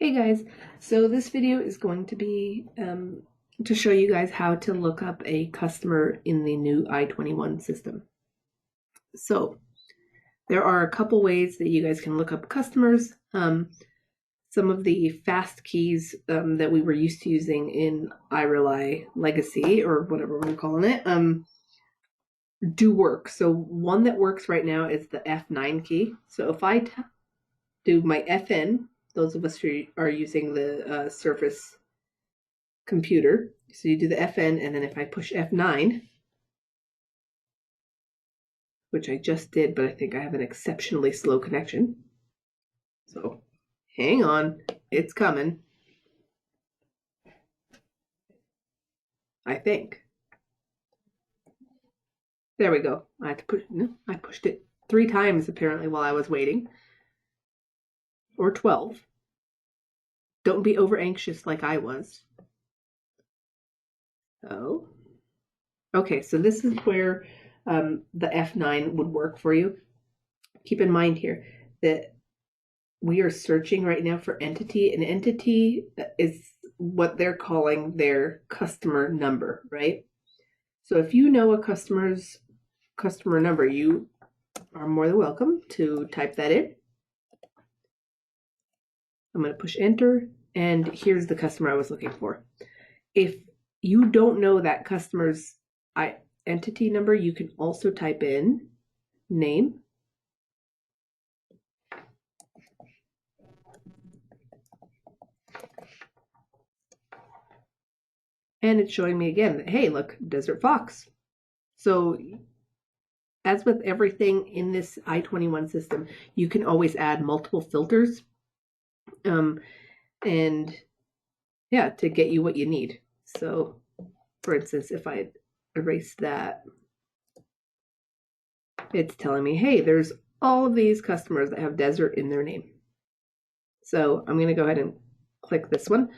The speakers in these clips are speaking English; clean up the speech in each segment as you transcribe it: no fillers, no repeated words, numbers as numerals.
Hey guys, so this video is going to be to show you guys how to look up a customer in the new i21 system. So there are a couple ways that you guys can look up customers. Some of the fast keys that we were used to using in iRely Legacy, or whatever we're calling it, do work. So one that works right now is the F9 key. So if I do my FN, those of us who are using the Surface computer, so you do the FN, and then if I push F9, which I just did, but I think I have an exceptionally slow connection. So hang on, it's coming. I think. There we go. I had to push. No, I pushed it 3 times apparently while I was waiting. Or 12. Don't be over anxious like I was. Oh. Okay, so this is where the F9 would work for you. Keep in mind here that we are searching right now for entity. An entity is what they're calling their customer number, right? So if you know a customer's customer number, you are more than welcome to type that in. I'm going to push enter, and here's the customer I was looking for. If you don't know that customer's entity number, you can also type in name, and it's showing me again that, hey, look, Desert Fox. So as with everything in this i21 system, you can always add multiple filters and yeah, to get you what you need. So for instance, if I erase that, it's telling me, hey, there's all of these customers that have desert in their name. So I'm going to go ahead and click this one.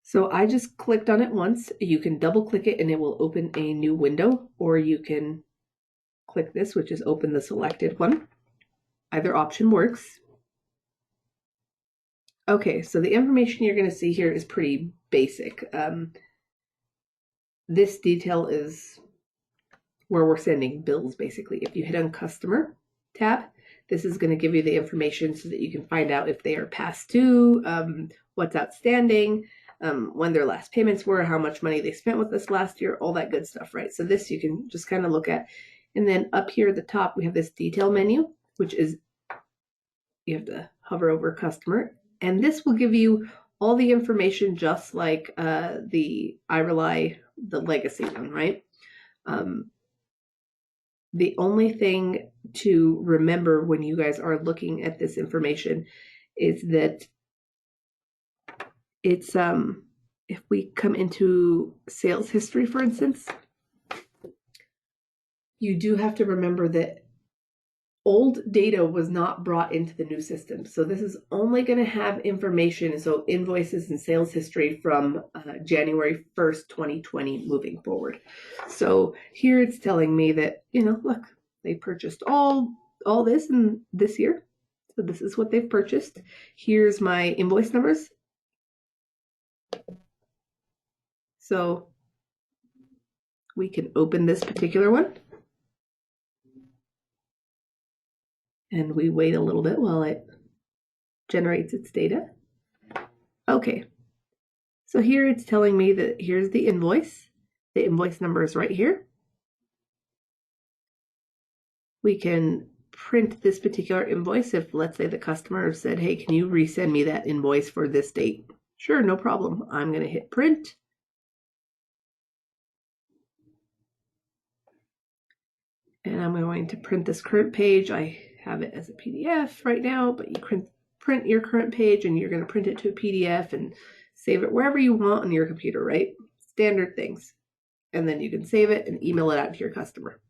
So I just clicked on it once. You can double click it and it will open a new window, or you can click this, which is open the selected one. Either option works. Okay, so the information you're going to see here is pretty basic. This detail is where we're sending bills, basically. If you hit on Customer tab, this is going to give you the information so that you can find out if they are past due, what's outstanding, when their last payments were, how much money they spent with us last year, all that good stuff, right? So this you can just kind of look at. And then up here at the top, we have this detail menu, which is, you have to hover over Customer. And this will give you all the information just like the iRely, the legacy one, right? The only thing to remember when you guys are looking at this information is that it's, if we come into sales history, for instance, you do have to remember that old data was not brought into the new system. So this is only going to have information, so invoices and sales history from January 1st, 2020 moving forward. So here it's telling me that, you know, look, they purchased all this in this year. So this is what they've purchased. Here's my invoice numbers. So we can open this particular one. And we wait a little bit while it generates its data. Okay, so here it's telling me that here's the invoice. The invoice number is right here. We can print this particular invoice if, let's say, the customer said, hey, can you resend me that invoice for this date? Sure, no problem. I'm going to hit print. And I'm going to print this current page. I have it as a PDF right now, but you print your current page and you're going to print it to a PDF and save it wherever you want on your computer, right? Standard things. And then you can save it and email it out to your customer.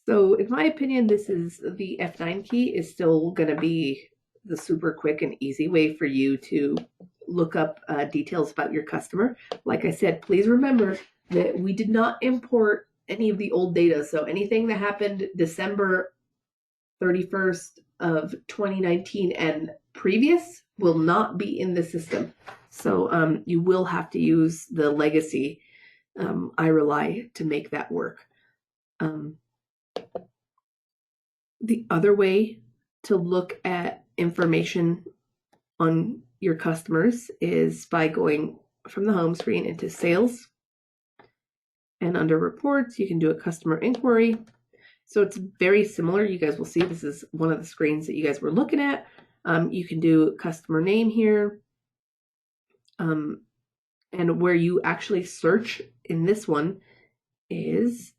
So in my opinion, this is the F9 key is still going to be the super quick and easy way for you to look up details about your customer. Like I said, please remember that we did not import any of the old data. So anything that happened December 31st, of 2019 and previous will not be in the system. So you will have to use the legacy i21 to make that work. The other way to look at information on your customers is by going from the home screen into sales, and under reports you can do a customer inquiry. So it's very similar. You guys will see this is one of the screens that you guys were looking at. You can do customer name here, and where you actually search in this one is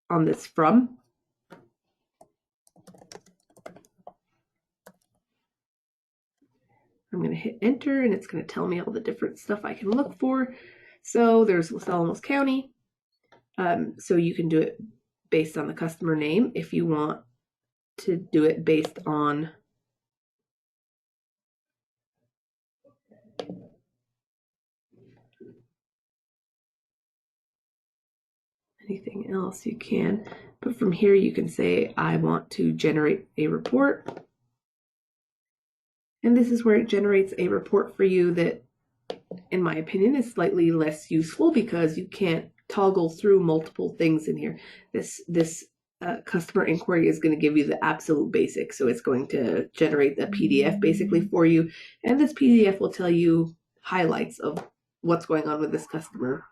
on this from. I'm going to hit enter and it's going to tell me all the different stuff I can look for. So there's Los Alamos County. So you can do it based on the customer name. If you want to do it based on anything else, you can. But from here you can say, I want to generate a report. And this is where it generates a report for you that, in my opinion, is slightly less useful because you can't toggle through multiple things in here. This customer inquiry is going to give you the absolute basics. So it's going to generate the PDF basically for you. And this PDF will tell you highlights of what's going on with this customer.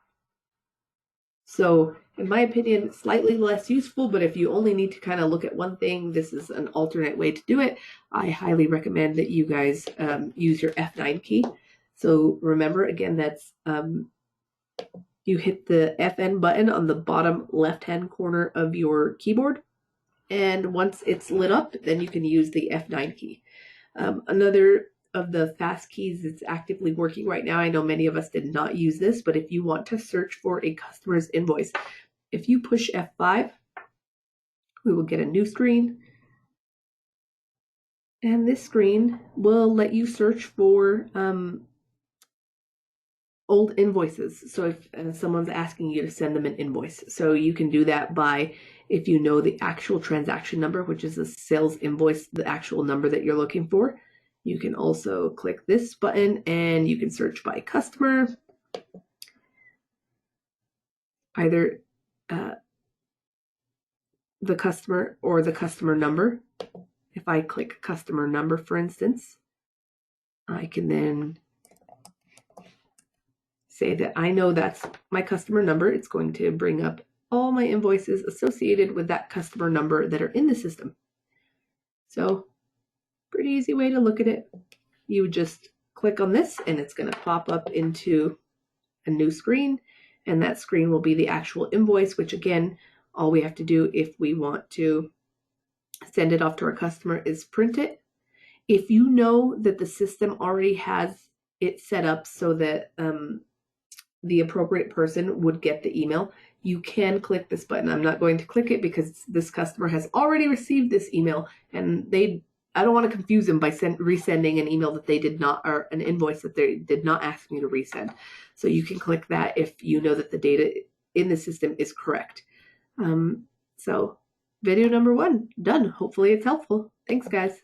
So in my opinion, slightly less useful, but if you only need to kind of look at one thing, this is an alternate way to do it. I highly recommend that you guys use your F9 key. So remember, again, that's you hit the FN button on the bottom left-hand corner of your keyboard. And once it's lit up, then you can use the F9 key. Another of the fast keys that's actively working right now, I know many of us did not use this, but if you want to search for a customer's invoice, if you push F5, we will get a new screen. And this screen will let you search for old invoices. So if someone's asking you to send them an invoice, so you can do that by, if you know the actual transaction number, which is a sales invoice, the actual number that you're looking for. You can also click this button and you can search by customer, either the customer or the customer number. If I click customer number, for instance, I can then say that I know that's my customer number. It's going to bring up all my invoices associated with that customer number that are in the system. So pretty easy way to look at it. You would just click on this and it's going to pop up into a new screen, and that screen will be the actual invoice, which again, all we have to do if we want to send it off to our customer is print it. If you know that the system already has it set up so that the appropriate person would get the email, you can click this button. I'm not going to click it because this customer has already received this email, and I don't want to confuse them by resending an email that they did not, or an invoice that they did not ask me to resend. So you can click that if you know that the data in the system is correct. So video number 1 done. Hopefully it's helpful. Thanks, guys.